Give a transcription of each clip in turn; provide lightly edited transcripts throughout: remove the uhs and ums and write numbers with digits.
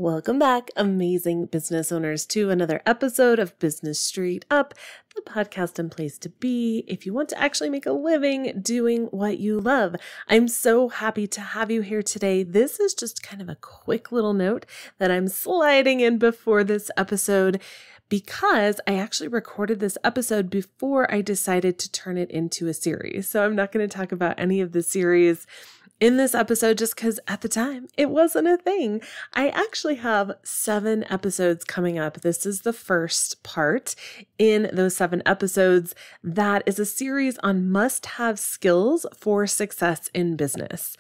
Welcome back, amazing business owners, to another episode of Business Straight Up, the podcast and place to be if you want to actually make a living doing what you love. I'm so happy to have you here today. This is just kind of a quick little note that I'm sliding in before this episode because I actually recorded this episode before I decided to turn it into a series. So I'm not going to talk about any of the series in this episode just because at the time it wasn't a thing. I actually have 7 episodes coming up. This is the first part in those 7 episodes. That is a series on must-have skills for success in business.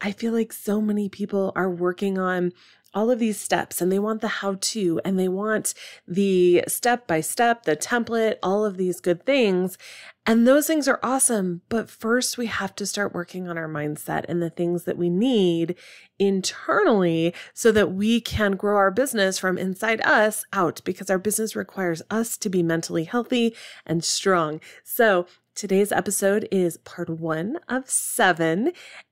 I feel like so many people are working on all of these steps and they want the how-to and they want the step-by-step, the template, all of these good things. And those things are awesome. But first we have to start working on our mindset and the things that we need internally so that we can grow our business from inside us out, because our business requires us to be mentally healthy and strong. So today's episode is part 1 of 7.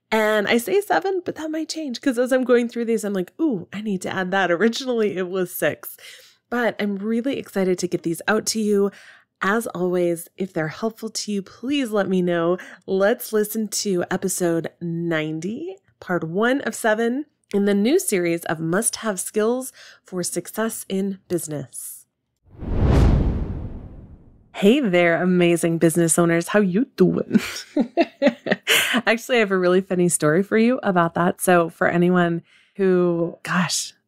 And I say 7, but that might change because as I'm going through these, I'm like, ooh, I need to add that. Originally, it was 6. But I'm really excited to get these out to you. As always, if they're helpful to you, please let me know. Let's listen to episode 90, part 1 of 7, in the new series of must-have skills for success in business. Hey there, amazing business owners. How you doing? Actually, I have a really funny story for you about that. So for anyone who,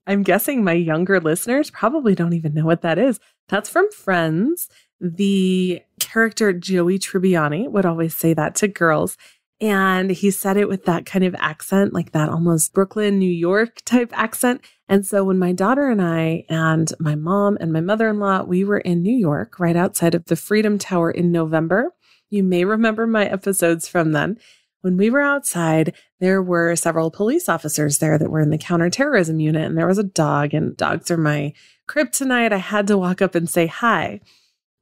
I'm guessing my younger listeners probably don't even know what that is. That's from Friends. The character Joey Tribbiani would always say that to girls. And he said it with that kind of accent, like that almost Brooklyn, New York type accent. And so when my daughter and I and my mom and my mother-in-law, we were in New York, right outside of the Freedom Tower in November. You may remember my episodes from then. When we were outside, there were several police officers there that were in the counterterrorism unit, and there was a dog, and dogs are my kryptonite. I had to walk up and say hi.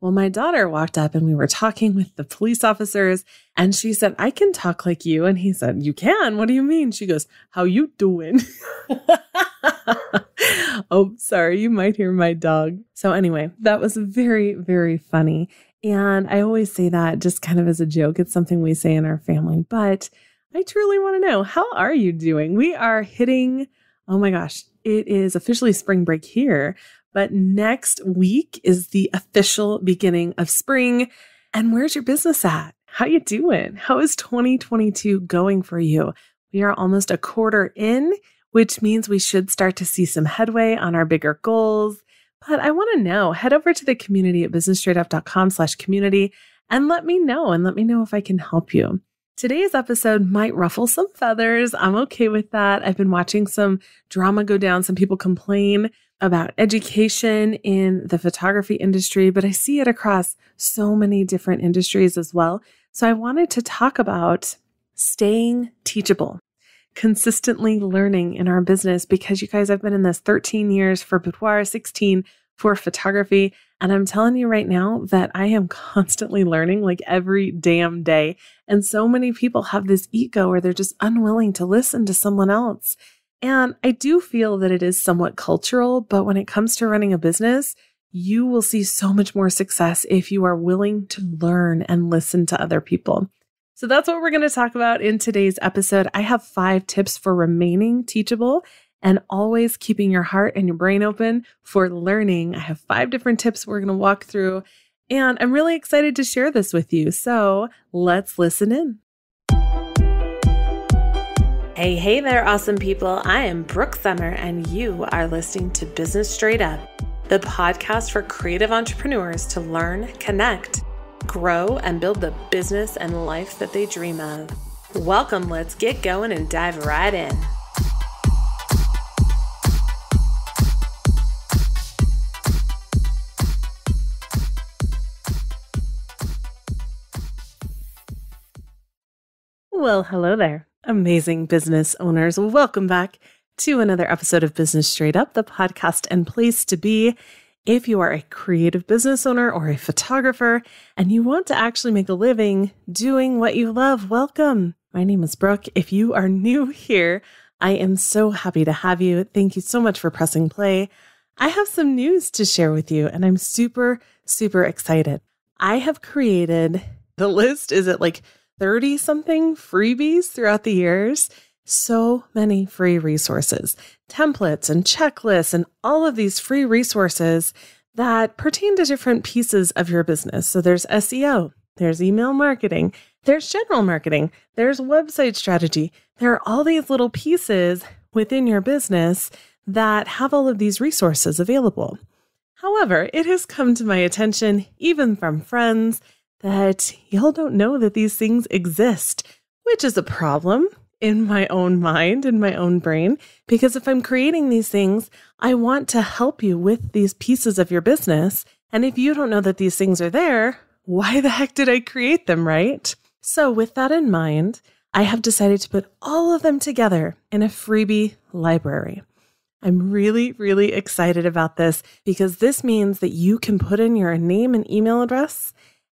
Well, my daughter walked up and we were talking with the police officers and she said, I can talk like you. And he said, you can? What do you mean? She goes, how you doing? Oh, sorry. You might hear my dog. So anyway, that was very, very funny. And I always say that just kind of as a joke. It's something we say in our family, but I truly want to know, how are you doing? We are hitting, oh my gosh, it is officially spring break here. But next week is the official beginning of spring. And where's your business at? How you doing? How is 2022 going for you? We are almost a quarter in, which means we should start to see some headway on our bigger goals. But I want to know, head over to the community at businessstraightup.com/community and let me know if I can help you. Today's episode might ruffle some feathers. I'm okay with that. I've been watching some drama go down. Some people complain about education in the photography industry, but I see it across so many different industries as well. So I wanted to talk about staying teachable, consistently learning in our business, because you guys, I've been in this 13 years for boudoir, 16 for photography. And I'm telling you right now that I am constantly learning, like every damn day. And so many people have this ego where they're just unwilling to listen to someone else. And I do feel that it is somewhat cultural, but when it comes to running a business, you will see so much more success if you are willing to learn and listen to other people. So that's what we're going to talk about in today's episode. I have 5 tips for remaining teachable and always keeping your heart and your brain open for learning. I have 5 different tips we're going to walk through, and I'm really excited to share this with you. So let's listen in. Hey there, awesome people. I am Brooke Summer, and you are listening to Business Straight Up, the podcast for creative entrepreneurs to learn, connect, grow, and build the business and life that they dream of. Welcome, let's get going and dive right in. Well, hello there, amazing business owners. Welcome back to another episode of Business Straight Up, the podcast and place to be. If you are a creative business owner or a photographer and you want to actually make a living doing what you love, welcome. My name is Brooke. If you are new here, I am so happy to have you. Thank you so much for pressing play. I have some news to share with you, and I'm super, super excited. I have created, the list is at like 30 something freebies throughout the years. So many free resources, templates and checklists, and all of these free resources that pertain to different pieces of your business. So there's SEO, there's email marketing, there's general marketing, there's website strategy. There are all these little pieces within your business that have all of these resources available. However, it has come to my attention, even from friends, that y'all don't know that these things exist, which is a problem in my own mind, in my own brain, because if I'm creating these things, I want to help you with these pieces of your business. And if you don't know that these things are there, why the heck did I create them, right? So with that in mind, I have decided to put all of them together in a freebie library. I'm really, really excited about this because this means that you can put in your name and email address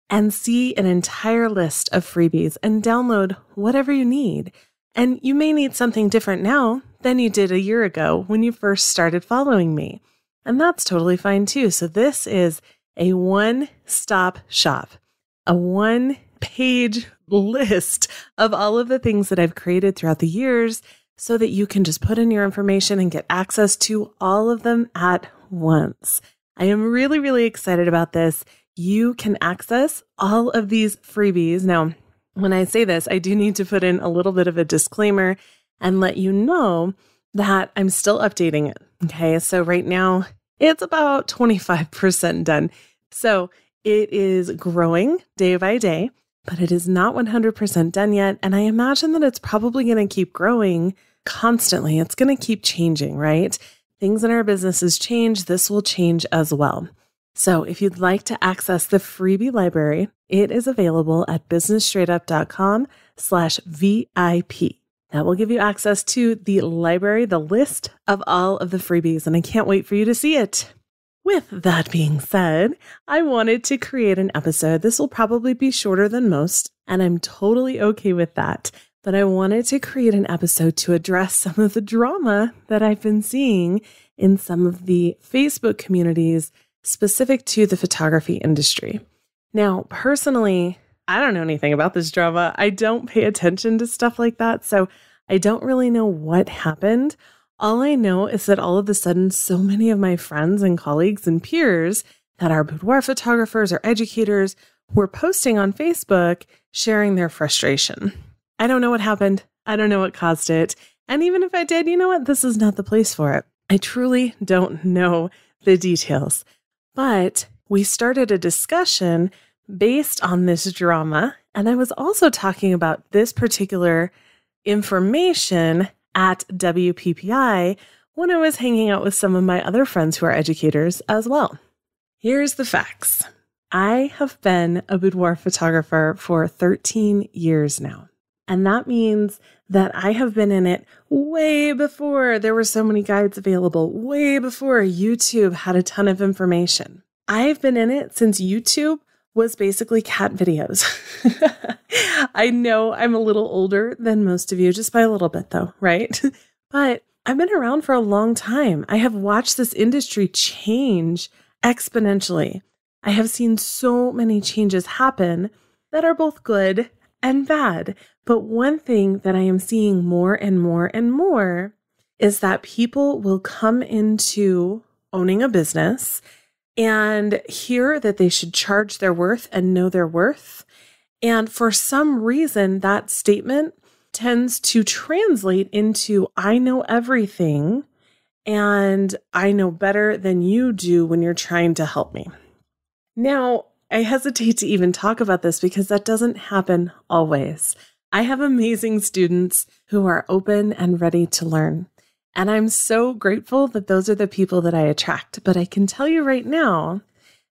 and see an entire list of freebies and download whatever you need. And you may need something different now than you did a year ago when you first started following me. And that's totally fine too. So this is a one-stop shop, a one-page list of all of the things that I've created throughout the years so that you can just put in your information and get access to all of them at once. I am really, really excited about this. You can access all of these freebies. Now, when I say this, I do need to put in a little bit of a disclaimer and let you know that I'm still updating it. Okay, so right now it's about 25% done. So it is growing day by day, but it is not 100% done yet. And I imagine that it's probably going to keep growing constantly. It's going to keep changing, right? Things in our businesses change. This will change as well. So if you'd like to access the freebie library, it is available at businessstraightup.com/VIP. That will give you access to the library, the list of all of the freebies, and I can't wait for you to see it. With that being said, I wanted to create an episode. This will probably be shorter than most, and I'm totally okay with that. But I wanted to create an episode to address some of the drama that I've been seeing in some of the Facebook communities specific to the photography industry. Now, personally, I don't know anything about this drama. I don't pay attention to stuff like that, so I don't really know what happened. All I know is that all of a sudden, so many of my friends and colleagues and peers that are boudoir photographers or educators were posting on Facebook, sharing their frustration. I don't know what happened. I don't know what caused it. And even if I did, you know what? This is not the place for it. I truly don't know the details. But we started a discussion based on this drama. And I was also talking about this particular information at WPPI when I was hanging out with some of my other friends who are educators as well. Here's the facts. I have been a boudoir photographer for 13 years now. And that means that I have been in it way before there were so many guides available, way before YouTube had a ton of information. I've been in it since YouTube was basically cat videos. I know I'm a little older than most of you, just by a little bit though, right? But I've been around for a long time. I have watched this industry change exponentially. I have seen so many changes happen that are both good and bad. But one thing that I am seeing more and more and more is that people will come into owning a business and hear that they should charge their worth and know their worth. And for some reason, that statement tends to translate into, I know everything and I know better than you do when you're trying to help me. Now, I hesitate to even talk about this because that doesn't happen always. I have amazing students who are open and ready to learn. And I'm so grateful that those are the people that I attract. But I can tell you right now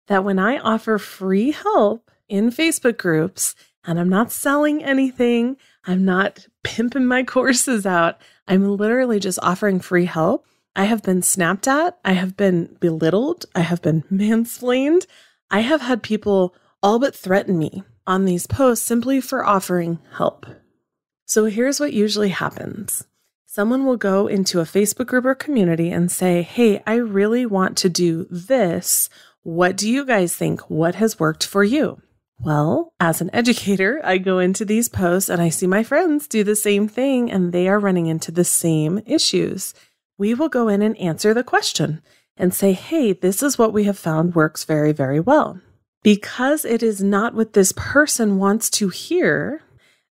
that when I offer free help in Facebook groups, and I'm not selling anything, I'm not pimping my courses out, I'm literally just offering free help. I have been snapped at, I have been belittled, I have been mansplained. I have had people all but threaten me on these posts simply for offering help. So here's what usually happens. Someone will go into a Facebook group or community and say, hey, I really want to do this. What do you guys think? What has worked for you? Well, as an educator, I go into these posts and I see my friends do the same thing and they are running into the same issues. We will go in and answer the question and say, hey, this is what we have found works very, very well. Because it is not what this person wants to hear,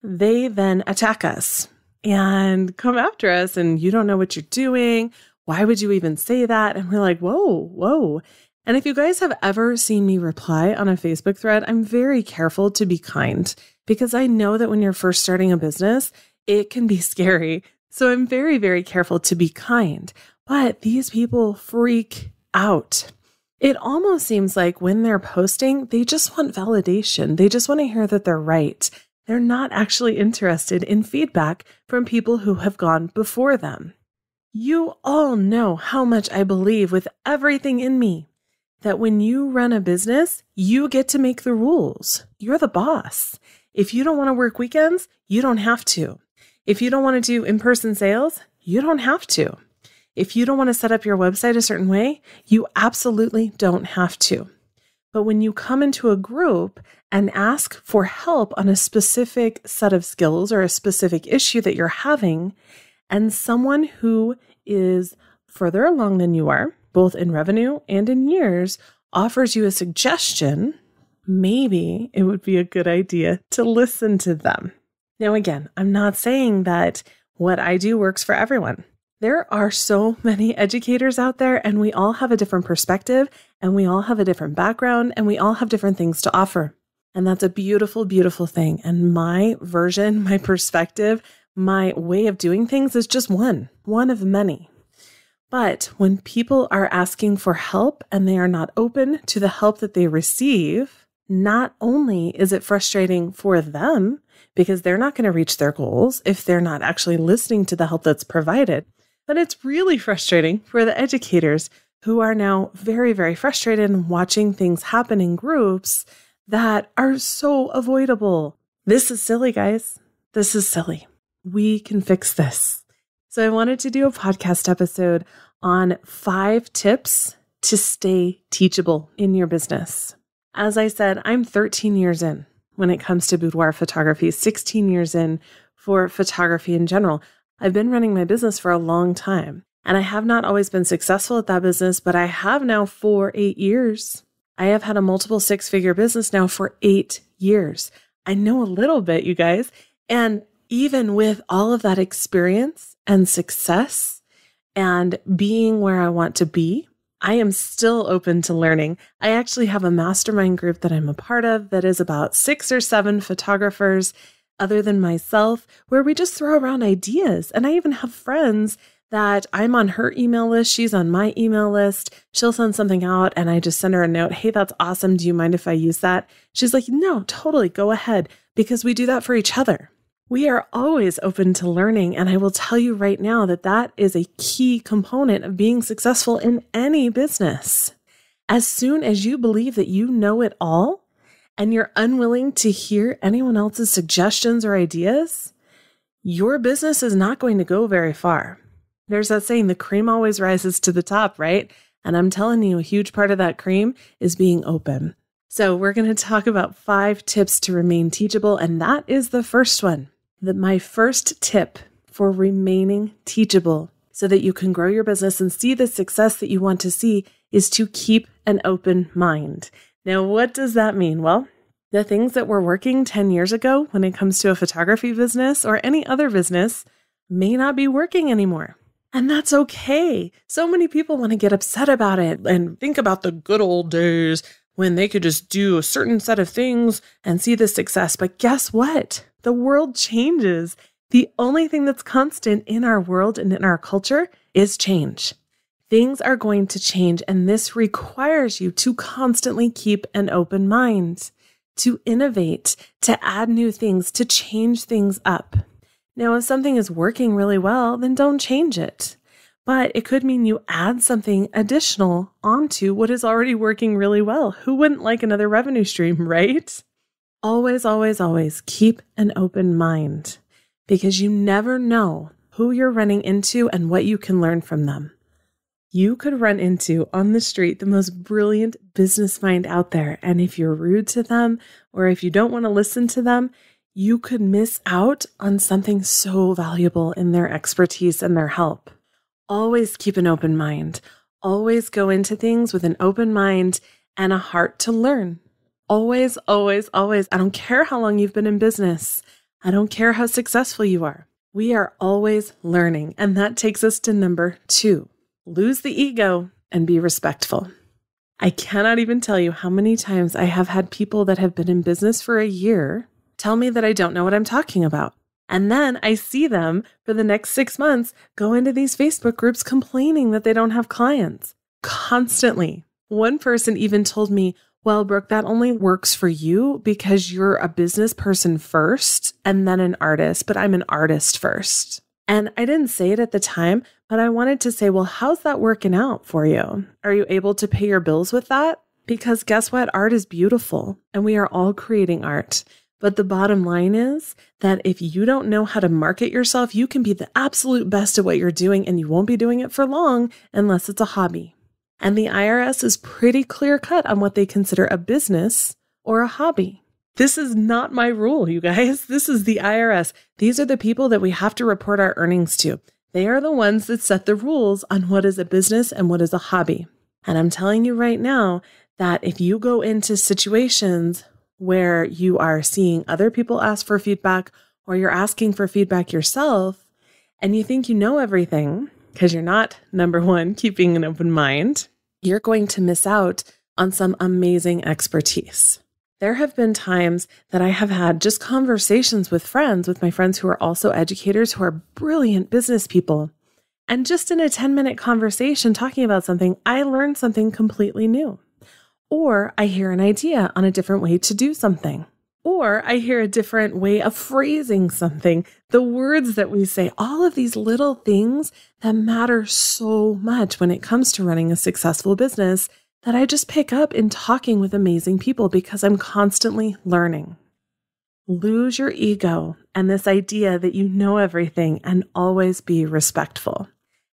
they then attack us and come after us and you don't know what you're doing. Why would you even say that? And we're like, whoa. And if you guys have ever seen me reply on a Facebook thread, I'm very careful to be kind because I know that when you're first starting a business, it can be scary. So I'm very, very careful to be kind. But these people freak out. It almost seems like when they're posting, they just want validation. They just want to hear that they're right. They're not actually interested in feedback from people who have gone before them. You all know how much I believe with everything in me that when you run a business, you get to make the rules. You're the boss. If you don't want to work weekends, you don't have to. If you don't want to do in-person sales, you don't have to. If you don't want to set up your website a certain way, you absolutely don't have to. But when you come into a group and ask for help on a specific set of skills or a specific issue that you're having, and someone who is further along than you are, both in revenue and in years, offers you a suggestion, maybe it would be a good idea to listen to them. Now, again, I'm not saying that what I do works for everyone. There are so many educators out there, and we all have a different perspective, and we all have a different background, and we all have different things to offer. And that's a beautiful, beautiful thing. And my version, my perspective, my way of doing things is just one of many. But when people are asking for help and they are not open to the help that they receive, not only is it frustrating for them because they're not going to reach their goals if they're not actually listening to the help that's provided, but it's really frustrating for the educators who are now very, very frustrated and watching things happen in groups that are so avoidable. This is silly, guys. This is silly. We can fix this. So I wanted to do a podcast episode on 5 tips to stay teachable in your business. As I said, I'm 13 years in when it comes to boudoir photography, 16 years in for photography in general. I've been running my business for a long time, and I have not always been successful at that business, but I have now for 8 years. I have had a multiple 6-figure business now for 8 years. I know a little bit, you guys. And even with all of that experience and success and being where I want to be, I am still open to learning. I actually have a mastermind group that I'm a part of that is about 6 or 7 photographers other than myself, where we just throw around ideas. And I even have friends that I'm on her email list. She's on my email list. She'll send something out and I just send her a note. Hey, that's awesome. Do you mind if I use that? She's like, no, totally. Go ahead, because we do that for each other. We are always open to learning. And I will tell you right now that that is a key component of being successful in any business. As soon as you believe that you know it all and you're unwilling to hear anyone else's suggestions or ideas, your business is not going to go very far. There's that saying, the cream always rises to the top, right? And I'm telling you, a huge part of that cream is being open. So we're going to talk about 5 tips to remain teachable. And that is the first one. My first tip for remaining teachable so that you can grow your business and see the success that you want to see is to keep an open mind. Now, what does that mean? Well, the things that were working 10 years ago when it comes to a photography business or any other business may not be working anymore. And that's okay. So many people want to get upset about it and think about the good old days when they could just do a certain set of things and see the success. But guess what? The world changes. The only thing that's constant in our world and in our culture is change. Things are going to change, and this requires you to constantly keep an open mind, to innovate, to add new things, to change things up. Now, if something is working really well, then don't change it. But it could mean you add something additional onto what is already working really well. Who wouldn't like another revenue stream, right? Always, always, always keep an open mind, because you never know who you're running into and what you can learn from them. You could run into on the street the most brilliant business mind out there. And if you're rude to them, or if you don't want to listen to them, you could miss out on something so valuable in their expertise and their help. Always keep an open mind. Always go into things with an open mind and a heart to learn. Always, always, always. I don't care how long you've been in business. I don't care how successful you are. We are always learning. And that takes us to number 2. Lose the ego and be respectful. I cannot even tell you how many times I have had people that have been in business for a year tell me that I don't know what I'm talking about. And then I see them for the next 6 months go into these Facebook groups complaining that they don't have clients constantly. One person even told me, well, Brooke, that only works for you because you're a business person first and then an artist, but I'm an artist first. And I didn't say it at the time, but I wanted to say, well, how's that working out for you? Are you able to pay your bills with that? Because guess what? Art is beautiful and we are all creating art. But the bottom line is that if you don't know how to market yourself, you can be the absolute best at what you're doing and you won't be doing it for long unless it's a hobby. And the IRS is pretty clear cut on what they consider a business or a hobby. This is not my rule, you guys. This is the IRS. These are the people that we have to report our earnings to. They are the ones that set the rules on what is a business and what is a hobby. And I'm telling you right now that if you go into situations where you are seeing other people ask for feedback or you're asking for feedback yourself and you think you know everything because you're not, number one, keeping an open mind, you're going to miss out on some amazing expertise. There have been times that I have had just conversations with my friends who are also educators, who are brilliant business people. And just in a 10-minute conversation talking about something, I learned something completely new. Or I hear an idea on a different way to do something. Or I hear a different way of phrasing something. The words that we say, all of these little things that matter so much when it comes to running a successful business that I just pick up in talking with amazing people because I'm constantly learning. Lose your ego and this idea that you know everything and always be respectful.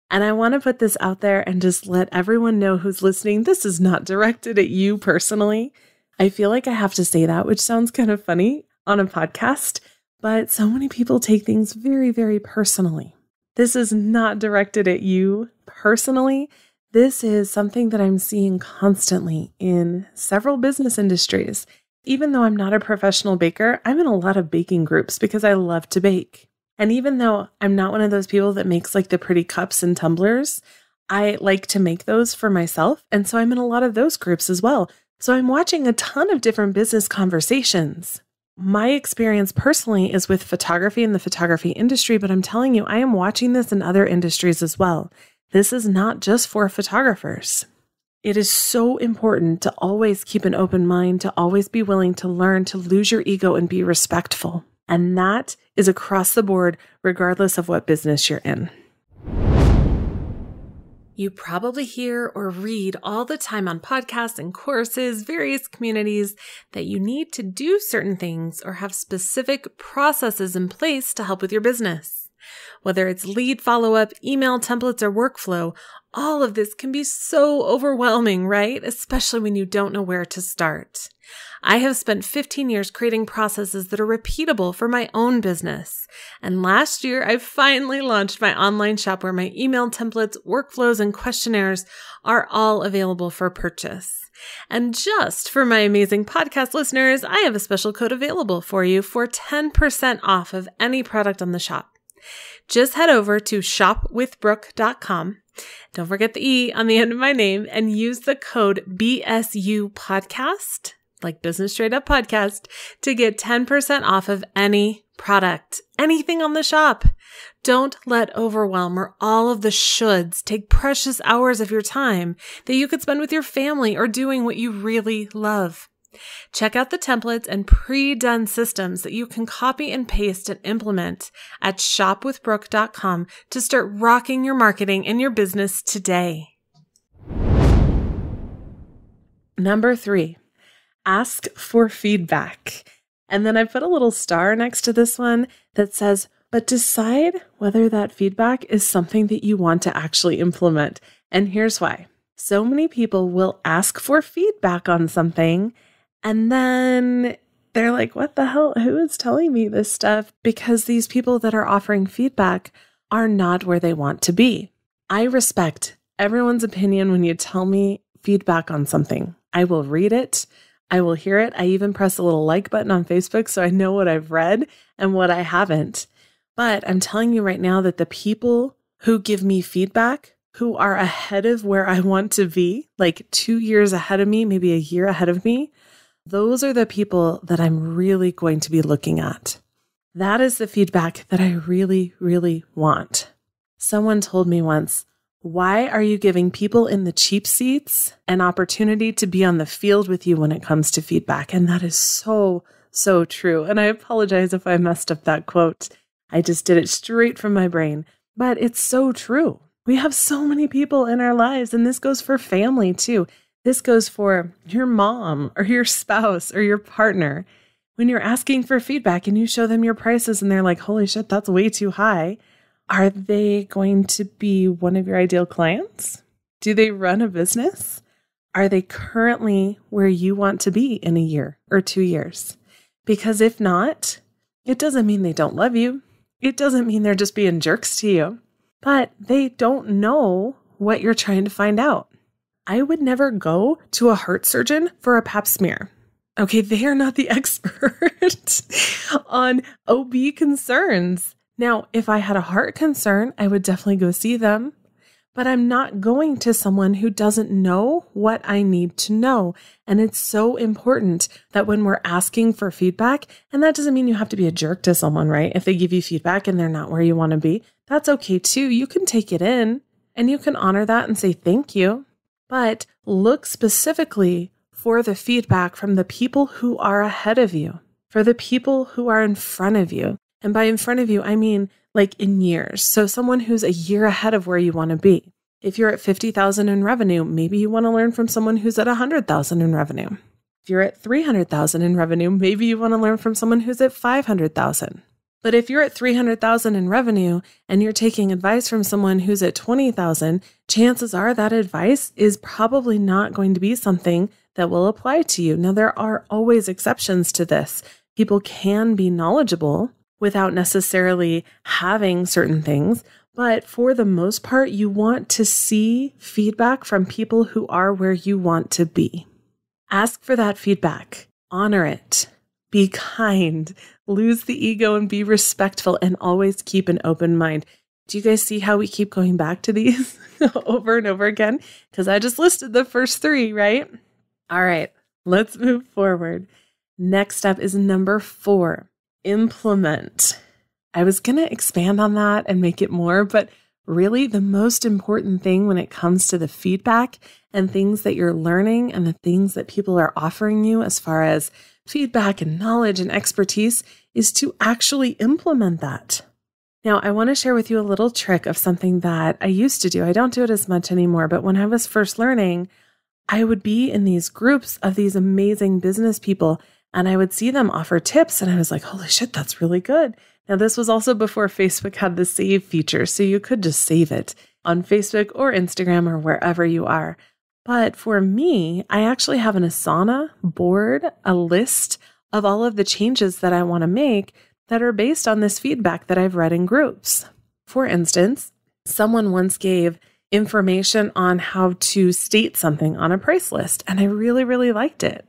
And I want to put this out there and just let everyone know who's listening, this is not directed at you personally. I feel like I have to say that, which sounds kind of funny on a podcast, but so many people take things very, very personally. This is not directed at you personally. This is something that I'm seeing constantly in several business industries. Even though I'm not a professional baker, I'm in a lot of baking groups because I love to bake. And even though I'm not one of those people that makes like the pretty cups and tumblers, I like to make those for myself. And so I'm in a lot of those groups as well. So I'm watching a ton of different business conversations. My experience personally is with photography and the photography industry, but I'm telling you, I am watching this in other industries as well. This is not just for photographers. It is so important to always keep an open mind, to always be willing to learn, to lose your ego and be respectful. And that is across the board, regardless of what business you're in. You probably hear or read all the time on podcasts and courses, various communities, that you need to do certain things or have specific processes in place to help with your business. Whether it's lead follow-up, email templates, or workflow, all of this can be so overwhelming, right? Especially when you don't know where to start. I have spent 15 years creating processes that are repeatable for my own business. And last year, I finally launched my online shop where my email templates, workflows, and questionnaires are all available for purchase. And just for my amazing podcast listeners, I have a special code available for you for 10% off of any product on the shop. Just head over to shopwithbrooke.com. Don't forget the E on the end of my name and use the code BSU podcast, like Business Straight Up Podcast, to get 10% off of any product, anything on the shop. Don't let overwhelm or all of the shoulds take precious hours of your time that you could spend with your family or doing what you really love. Check out the templates and pre-done systems that you can copy and paste and implement at shopwithbrooke.com to start rocking your marketing and your business today. Number 3, ask for feedback. And then I put a little star next to this one that says, But decide whether that feedback is something that you want to actually implement. And here's why. So many people will ask for feedback on something, and then they're like, what the hell? Who is telling me this stuff? Because these people that are offering feedback are not where they want to be. I respect everyone's opinion when you tell me feedback on something. I will read it. I will hear it. I even press a little like button on Facebook so I know what I've read and what I haven't. But I'm telling you right now that the people who give me feedback, who are ahead of where I want to be, like 2 years ahead of me, maybe a year ahead of me, those are the people that I'm really going to be looking at. That is the feedback that I really, really want. Someone told me once, why are you giving people in the cheap seats an opportunity to be on the field with you when it comes to feedback? And that is so, so true. And I apologize if I messed up that quote. I just did it straight from my brain. But it's so true. We have so many people in our lives, and this goes for family too. This goes for your mom or your spouse or your partner. When you're asking for feedback and you show them your prices and they're like, holy shit, that's way too high. Are they going to be one of your ideal clients? Do they run a business? Are they currently where you want to be in a year or 2 years? Because if not, it doesn't mean they don't love you. It doesn't mean they're just being jerks to you, but they don't know what you're trying to find out. I would never go to a heart surgeon for a pap smear. Okay, they are not the expert on OB concerns. Now, if I had a heart concern, I would definitely go see them, but I'm not going to someone who doesn't know what I need to know. And it's so important that when we're asking for feedback, and that doesn't mean you have to be a jerk to someone, right? If they give you feedback and they're not where you want to be, that's okay too. You can take it in and you can honor that and say thank you, but look specifically for the feedback from the people who are ahead of you, for the people who are in front of you. And by in front of you, I mean like in years. So someone who's a year ahead of where you want to be. If you're at 50,000 in revenue, maybe you want to learn from someone who's at 100,000 in revenue. If you're at 300,000 in revenue, maybe you want to learn from someone who's at 500,000. But if you're at 300,000 in revenue and you're taking advice from someone who's at 20,000, chances are that advice is probably not going to be something that will apply to you. Now, there are always exceptions to this. People can be knowledgeable without necessarily having certain things. But for the most part, you want to see feedback from people who are where you want to be. Ask for that feedback. Honor it. Be kind. Lose the ego and be respectful, and always keep an open mind. Do you guys see how we keep going back to these over and over again? Because I just listed the first 3, right? All right, let's move forward. Next up is number 4. Implement. I was going to expand on that and make it more, but really the most important thing when it comes to the feedback and things that you're learning and the things that people are offering you as far as feedback and knowledge and expertise is to actually implement that. Now, I want to share with you a little trick of something that I used to do. I don't do it as much anymore, but when I was first learning, I would be in these groups of these amazing business people and I would see them offer tips and I was like, holy shit, that's really good. Now, this was also before Facebook had the save feature, so you could just save it on Facebook or Instagram or wherever you are. But for me, I actually have an Asana board, a list of all of the changes that I want to make that are based on this feedback that I've read in groups. For instance, someone once gave information on how to state something on a price list, and I really, really liked it.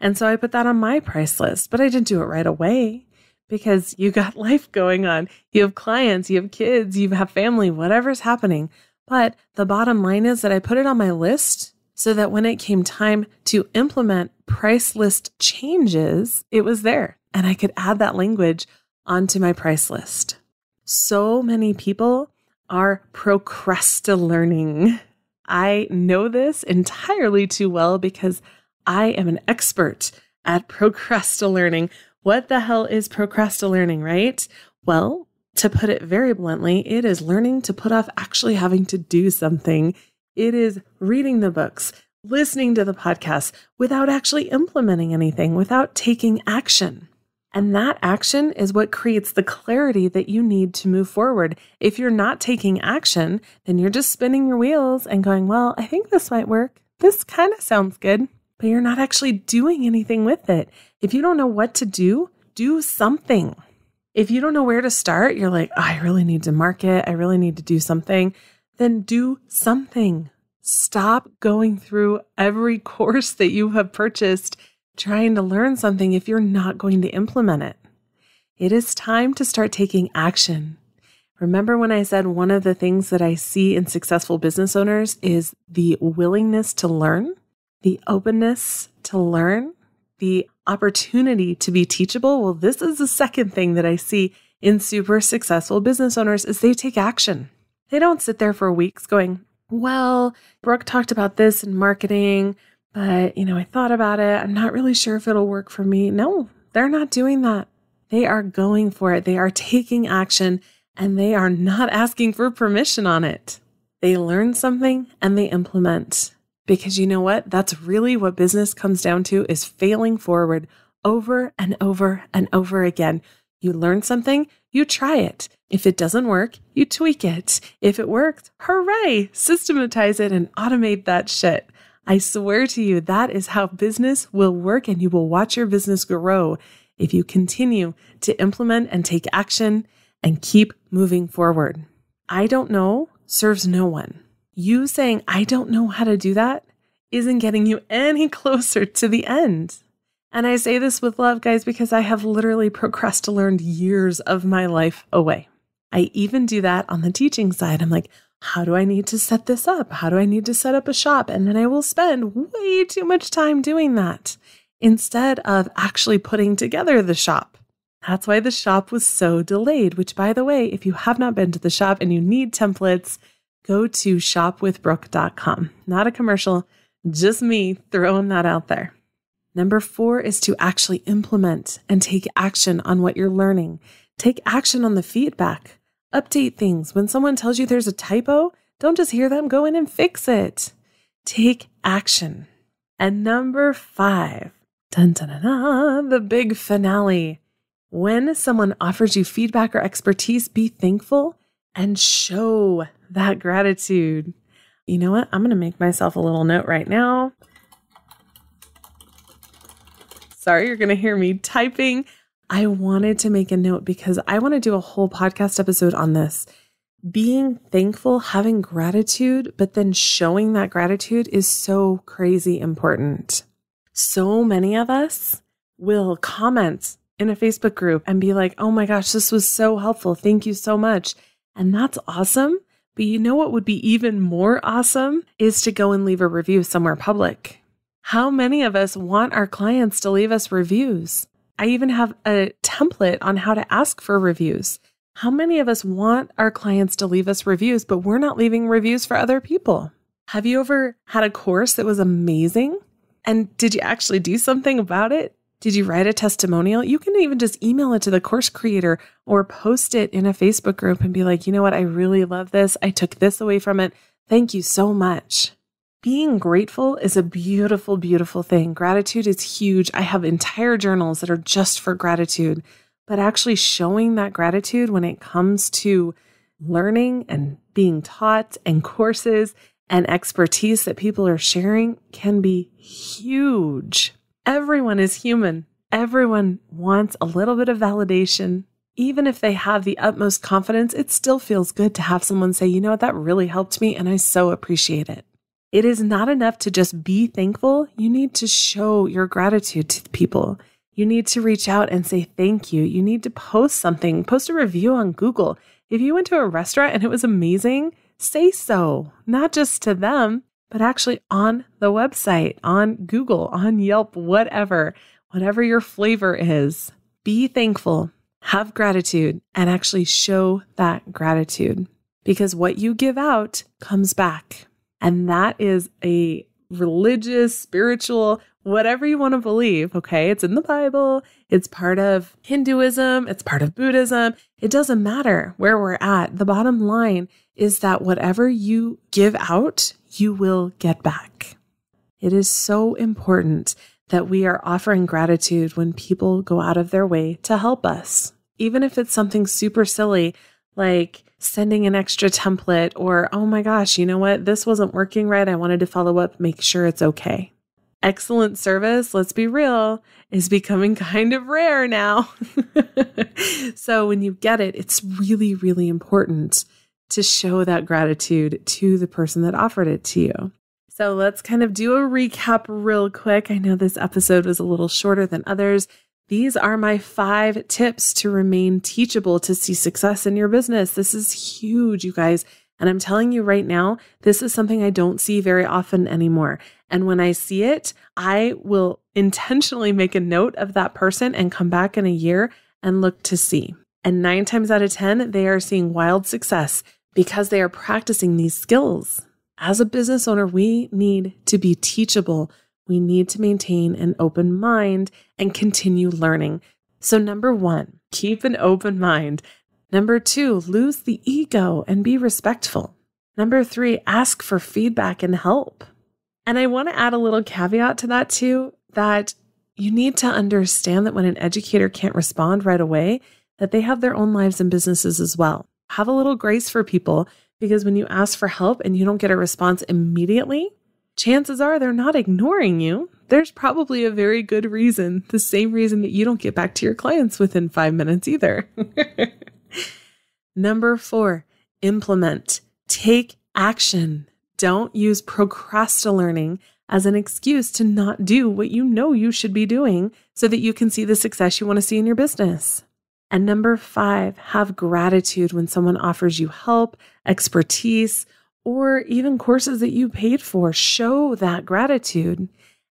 And so I put that on my price list, but I didn't do it right away because you got life going on. You have clients, you have kids, you have family, whatever's happening. But the bottom line is that I put it on my list so that when it came time to implement price list changes, it was there and I could add that language onto my price list. So many people are procrastinating. I know this entirely too well because I am an expert at procrastinating. What the hell is procrastinating, right? Well, to put it very bluntly, it is learning to put off actually having to do something. It is reading the books, listening to the podcasts without actually implementing anything, without taking action. And that action is what creates the clarity that you need to move forward. If you're not taking action, then you're just spinning your wheels and going, well, I think this might work. This kind of sounds good, but you're not actually doing anything with it. If you don't know what to do something. If you don't know where to start, you're like, oh, I really need to market. I really need to do something. Then do something. Stop going through every course that you have purchased trying to learn something if you're not going to implement it. It is time to start taking action. Remember when I said one of the things that I see in successful business owners is the willingness to learn, the openness to learn, the opportunity to be teachable? Well, this is the second thing that I see in super successful business owners is they take action. They don't sit there for weeks going, well, Brooke talked about this in marketing, but, I thought about it. I'm not really sure if it'll work for me. No, they're not doing that. They are going for it. They are taking action and they are not asking for permission on it. They learn something and they implement. Because you know what? That's really what business comes down to is failing forward over and over and over again. You learn something, you try it. If it doesn't work, you tweak it. If it worked, hooray, systematize it and automate that shit. I swear to you, that is how business will work and you will watch your business grow if you continue to implement and take action and keep moving forward. I don't know serves no one. You saying, I don't know how to do that isn't getting you any closer to the end. And I say this with love, guys, because I have literally procrastinated years of my life away. I even do that on the teaching side. I'm like, how do I need to set this up? How do I need to set up a shop? And then I will spend way too much time doing that instead of actually putting together the shop. That's why the shop was so delayed, which, by the way, if you have not been to the shop and you need templates, go to shopwithbrooke.com. Not a commercial, just me throwing that out there. Number 4 is to actually implement and take action on what you're learning. Take action on the feedback. Update things. When someone tells you there's a typo, don't just hear them, go in and fix it. Take action. And number 5, dun, dun, dun, dun, the big finale. When someone offers you feedback or expertise, be thankful and show that gratitude. You know what? I'm going to make myself a little note right now. Sorry, you're going to hear me typing. I wanted to make a note because I want to do a whole podcast episode on this. Being thankful, having gratitude, but then showing that gratitude is so crazy important. So many of us will comment in a Facebook group and be like, oh my gosh, this was so helpful. Thank you so much. And that's awesome. But you know what would be even more awesome is to go and leave a review somewhere public. How many of us want our clients to leave us reviews? I even have a template on how to ask for reviews. How many of us want our clients to leave us reviews, but we're not leaving reviews for other people? Have you ever had a course that was amazing? And did you actually do something about it? Did you write a testimonial? You can even just email it to the course creator or post it in a Facebook group and be like, you know what? I really love this. I took this away from it. Thank you so much. Being grateful is a beautiful, beautiful thing. Gratitude is huge. I have entire journals that are just for gratitude, but actually showing that gratitude when it comes to learning and being taught and courses and expertise that people are sharing can be huge. Everyone is human. Everyone wants a little bit of validation. Even if they have the utmost confidence, it still feels good to have someone say, you know what, that really helped me and I so appreciate it. It is not enough to just be thankful. You need to show your gratitude to people. You need to reach out and say thank you. You need to post something, post a review on Google. If you went to a restaurant and it was amazing, say so, not just to them, but actually on the website, on Google, on Yelp, whatever your flavor is. Be thankful, have gratitude, and actually show that gratitude because what you give out comes back. And that is a religious, spiritual, whatever you want to believe, okay? It's in the Bible. It's part of Hinduism. It's part of Buddhism. It doesn't matter where we're at. The bottom line is that whatever you give out, you will get back. It is so important that we are offering gratitude when people go out of their way to help us. Even if it's something super silly, like sending an extra template or, oh my gosh, you know what? This wasn't working right. I wanted to follow up, make sure it's okay. Excellent service, let's be real, is becoming kind of rare now. So when you get it, it's really, really important to show that gratitude to the person that offered it to you. So let's kind of do a recap real quick. I know this episode was a little shorter than others. These are my 5 tips to remain teachable to see success in your business. This is huge, you guys. And I'm telling you right now, this is something I don't see very often anymore. And when I see it, I will intentionally make a note of that person and come back in a year and look to see. And 9 times out of 10, they are seeing wild success because they are practicing these skills. As a business owner, we need to be teachable. We need to maintain an open mind and continue learning. So number 1, keep an open mind. Number 2, lose the ego and be respectful. Number 3, ask for feedback and help. And I want to add a little caveat to that too, that you need to understand that when an educator can't respond right away, that they have their own lives and businesses as well. Have a little grace for people, because when you ask for help and you don't get a response immediately, chances are they're not ignoring you. There's probably a very good reason, the same reason that you don't get back to your clients within 5 minutes either. Number 4, implement. Take action. Don't use procrastinating as an excuse to not do what you know you should be doing so that you can see the success you want to see in your business. And number 5, have gratitude when someone offers you help, expertise, or even courses that you paid for. Show that gratitude.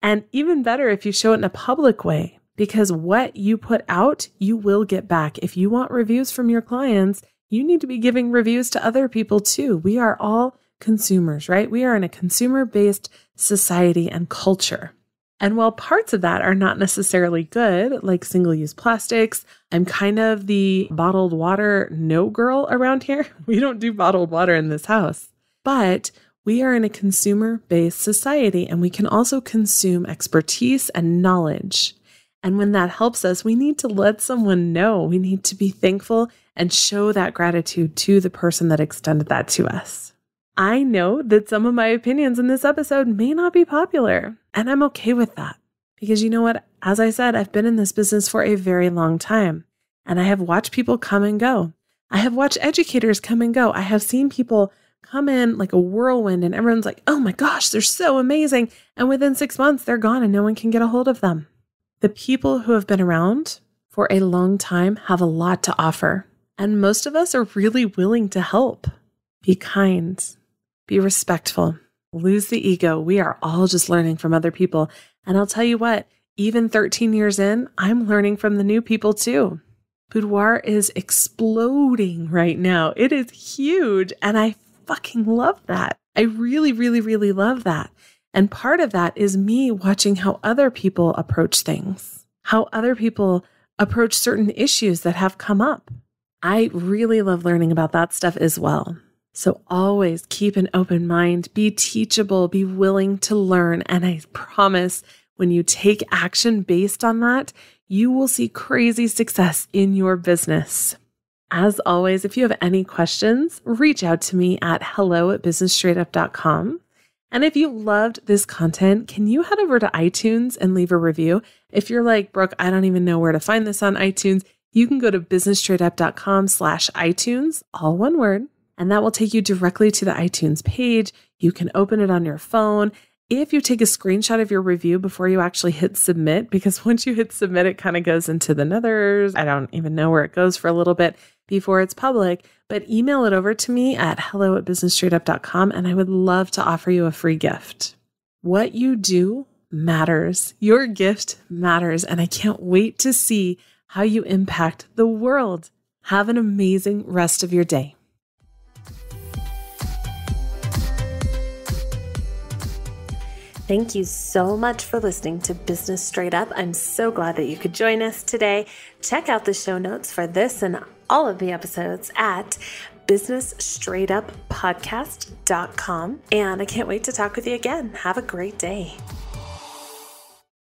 And even better if you show it in a public way, because what you put out, you will get back. If you want reviews from your clients, you need to be giving reviews to other people too. We are all consumers, right? We are in a consumer-based society and culture. And while parts of that are not necessarily good, like single-use plastics, I'm kind of the bottled water no girl around here. We don't do bottled water in this house. But we are in a consumer-based society, and we can also consume expertise and knowledge. And when that helps us, we need to let someone know. We need to be thankful and show that gratitude to the person that extended that to us. I know that some of my opinions in this episode may not be popular, and I'm okay with that. Because you know what? As I said, I've been in this business for a very long time, and I have watched people come and go. I have watched educators come and go. I have seen people come in like a whirlwind, and everyone's like, oh my gosh, they're so amazing. And within 6 months, they're gone and no one can get a hold of them. The people who have been around for a long time have a lot to offer. And most of us are really willing to help. Be kind. Be respectful. Lose the ego. We are all just learning from other people. And I'll tell you what, even 13 years in, I'm learning from the new people too. Boudoir is exploding right now. It is huge. And I fucking love that. I really, really, really love that. And part of that is me watching how other people approach things, how other people approach certain issues that have come up. I really love learning about that stuff as well. So always keep an open mind, be teachable, be willing to learn. And I promise when you take action based on that, you will see crazy success in your business. As always, if you have any questions, reach out to me at hello@businessstraightup.com. And if you loved this content, can you head over to iTunes and leave a review? If you're like, Brooke, I don't even know where to find this on iTunes, you can go to businessstraightup.com/iTunes, all one word, and that will take you directly to the iTunes page. You can open it on your phone. If you take a screenshot of your review before you actually hit submit, because once you hit submit, it kind of goes into the nethers. I don't even know where it goes for a little bit before it's public, but email it over to me at hello@businessstraightup.com, and I would love to offer you a free gift. What you do matters. Your gift matters, and I can't wait to see how you impact the world. Have an amazing rest of your day. Thank you so much for listening to Business Straight Up. I'm so glad that you could join us today. Check out the show notes for this and all of the episodes at businessstraightupodcast.com. And I can't wait to talk with you again. Have a great day.